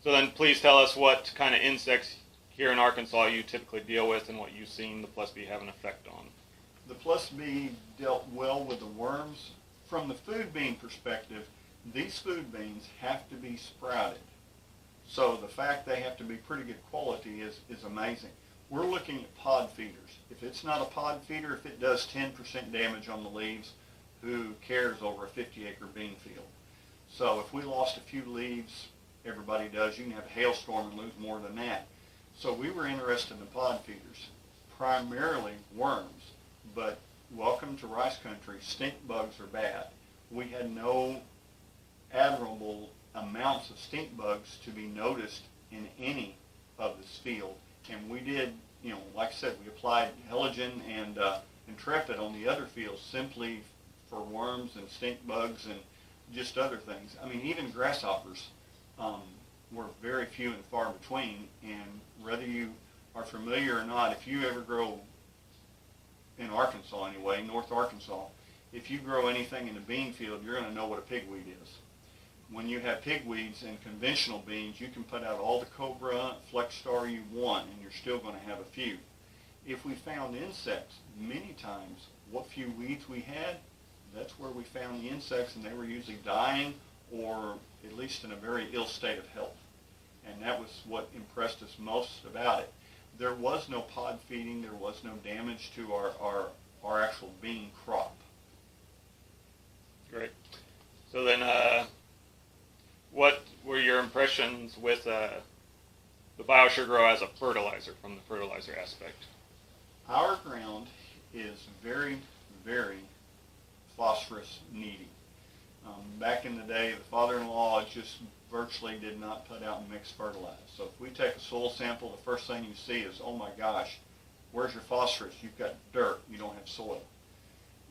So then please tell us what kind of insects here in Arkansas you typically deal with and what you've seen the Plus B have an effect on. The Plus B dealt well with the worms. From the food bean perspective, these food beans have to be sprouted. So the fact they have to be pretty good quality is amazing. We're looking at pod feeders. If it's not a pod feeder, if it does 10% damage on the leaves, who cares over a 50-acre bean field? So if we lost a few leaves, everybody does. You can have a hailstorm and lose more than that. So we were interested in pod feeders, primarily worms. But welcome to rice country, stink bugs are bad. We had no abnormal amounts of stink bugs to be noticed in any of this field. And we did, like I said, we applied Heligen and Intrepid on the other fields simply for worms and stink bugs and just other things. I mean, even grasshoppers were very few and far between. And whether you are familiar or not, if you ever grow in Arkansas anyway, North Arkansas, if you grow anything in a bean field, you're going to know what a pigweed is. When you have pigweeds in conventional beans, you can put out all the cobra, flex star you want, and you're still going to have a few. If we found insects, many times, what few weeds we had, that's where we found the insects, and they were usually dying or at least in a very ill state of health. And that was what impressed us most about it. There was no pod feeding. There was no damage to our actual bean crop. Great. So then, what were your impressions with the BioSureGrow as a fertilizer from the fertilizer aspect? Our ground is very, very phosphorus needy. Back in the day, the father-in-law just virtually did not put out mixed fertilizer. So if we take a soil sample, the first thing you see is, oh my gosh, where's your phosphorus? You've got dirt, you don't have soil.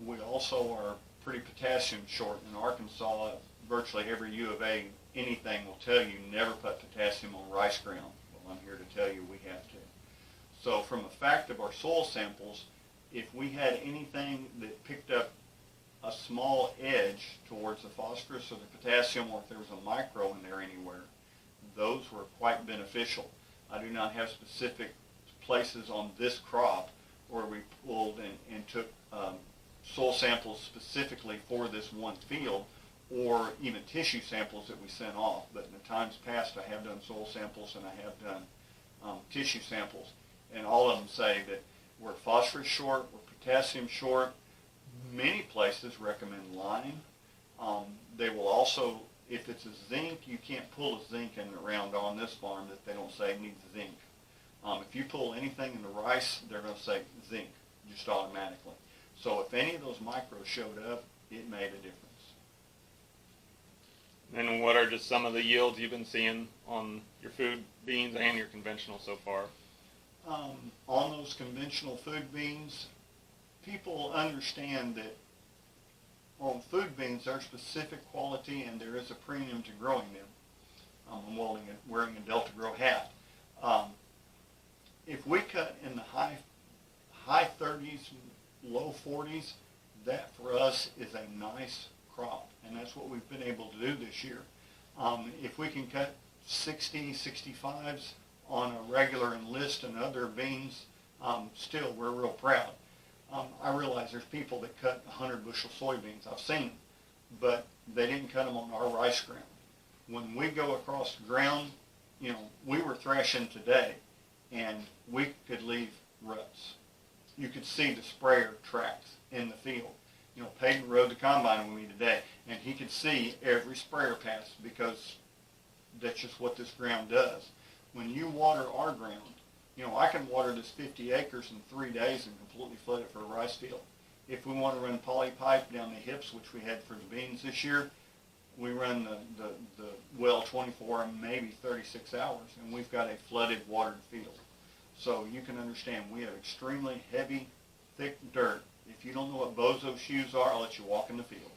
We also are pretty potassium short in Arkansas. Virtually every U of A, anything will tell you never put potassium on rice ground. Well, I'm here to tell you we have to. So from the fact of our soil samples, if we had anything that picked up a small edge towards the phosphorus or the potassium, or if there was a micro in there anywhere, those were quite beneficial. I do not have specific places on this crop where we pulled and took soil samples specifically for this one field, or even tissue samples that we sent off. But in the times past, I have done soil samples and I have done tissue samples, and all of them say that we're phosphorus short, we're potassium short. Many places recommend lime. They will also, if it's a zinc, you can't pull a zinc in around on this farm that they don't say needs zinc. If you pull anything in the rice, they're going to say zinc just automatically. So if any of those micros showed up, it made a difference. And what are just some of the yields you've been seeing on your food beans and your conventional so far? On those conventional food beans, people understand that on food beans, there's specific quality and there is a premium to growing them. I'm wearing a Delta Grow hat. If we cut in the high 30s, low 40s, that for us is a nice crop, and that's what we've been able to do this year. If we can cut 60, 65s on a regular enlist and other beans, still we're real proud. I realize there's people that cut 100 bushel soybeans. I've seen them, but they didn't cut them on our rice ground. When we go across the ground, we were thrashing today, and we could leave ruts. You could see the sprayer tracks in the field. Peyton rode the combine with me today, and he could see every sprayer pass because that's just what this ground does. When you water our ground, I can water this 50 acres in 3 days and completely flood it for a rice field. If we want to run poly pipe down the hips, which we had for the beans this year, we run the well 24 and maybe 36 hours, and we've got a flooded, watered field. So you can understand we have extremely heavy, thick dirt. If you don't know what bozo shoes are, I'll let you walk in the field.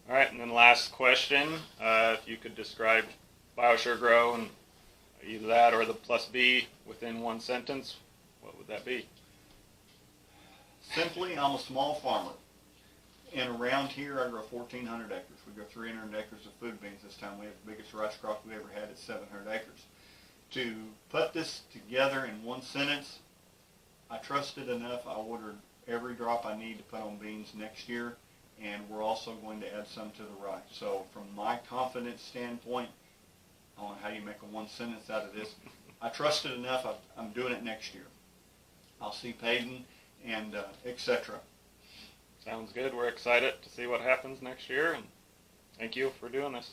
All right, and then last question, if you could describe BioSureGrow and either that or the Plus B within one sentence, what would that be? Simply, I'm a small farmer. And around here, I grow 1,400 acres. We grow 300 acres of food beans this time. We have the biggest rice crop we ever had at 700 acres. To put this together in one sentence, I trusted enough. I ordered every drop I need to put on beans next year, and we're also going to add some to the rice. So from my confidence standpoint, I don't know how you make a one sentence out of this. I trusted enough. I'm doing it next year. I'll see Payton and etc. Sounds good. We're excited to see what happens next year, and thank you for doing this.